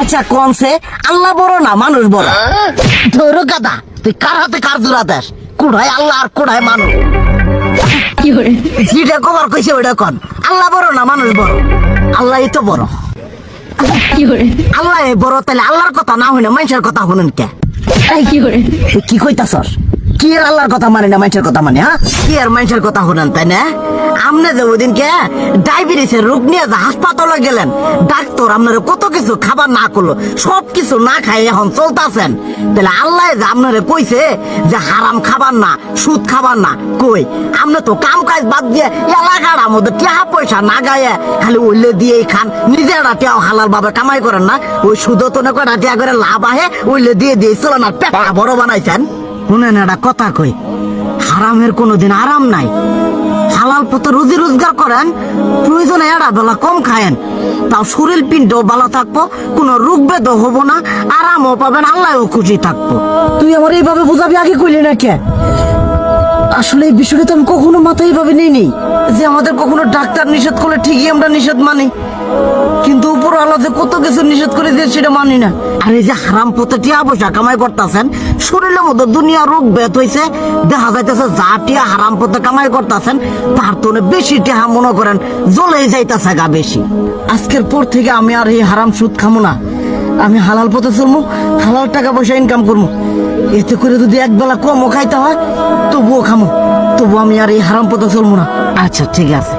আচ্ছা কনসে আল্লাহ বড় না মানুষ বড়? ধরো গাদা, তুই কার হাতে কার জোড়া দেশ? কোড়ায় আল্লাহ আর কোড়ায় মানুষ। যেটা কবার কইছে ওইটা কন। আল্লাহ বড় না মানুষ বড়? আল্লাহ তো বড়। আল্লাহ বড়, তাহলে আল্লাহর কথা না হইনা মানুষের কথা শুনেন কে? কি কইতাছস? কি আর আল্লাহর কথা মানে না মানুষের কথা মানে? হ্যাঁ, কি আর মানুষের কথা শুনেন তাই না? আমনে যে ওই দিনকে ডায়াবেটিসের রোগ নিয়ে যে হাসপাতালে গেলেন, ডাক্তার আপনার কত কিছু খাবার না করলো, সব কিছু না খাই এখন চলতেছেন। তাহলে আল্লাহ যে আপনারে কইছে যে হারাম খাবার না, সুদ খাবার না, কই আপনি তো কাম কাজ বাদ দিয়ে এলাকার আমাদের টাকা পয়সা না গায়ে খালি ওইলে দিয়েই খান। নিজেরা টেও হালাল ভাবে কামাই করেন না, ওই সুদ তো না কয়টা টিয়া করে লাভ আহে ওইলে দিয়ে দিয়ে চলেন আর পেটা বড় বানাইছেন। শুনেন একটা কথা কই, হারামের কোনোদিন আরাম নাই। হালাল পথে রুজি রোজগার করেন, প্রয়োজনে এড়া বেলা কম খায়েন, তাও শরীর পিণ্ডও ভালো থাকবো, কোনো রোগ বেদও হবো না, আরামও পাবেন, আল্লাহও খুশি থাকবো। তুই আমার এইভাবে বুঝাবি আগে কইলি না কে? আসলে এই বিষয়টা তো আমি কখনো মাথায় এইভাবে নেই যে আমাদের কখনো ডাক্তার নিষেধ করলে ঠিকই আমরা নিষেধ মানি, কিন্তু উপর আল্লাহ যে কত কিছু নিষেধ করে দিয়ে সেটা মানি না। আর এই যে হারাম পথে টিয়া পয়সা কামাই করতেছেন, শরীরের মধ্যে দুনিয়া রোগ বেত হয়েছে, দেখা যাইতেছে যা টিয়া হারাম পথে কামাই করতেছেন তার তো বেশি টিয়া মনে করেন জ্বলে যাইতেছে গা বেশি। আজকের পর থেকে আমি আর এই হারাম সুদ খামো না, আমি হালাল পথে চলবো, হালাল টাকা পয়সা ইনকাম করবো। এতে করে যদি একবেলা কমও খাইতে হয় তবুও খামো, তবু আমি আর এই হারাম পথে চলবো না। আচ্ছা ঠিক আছে।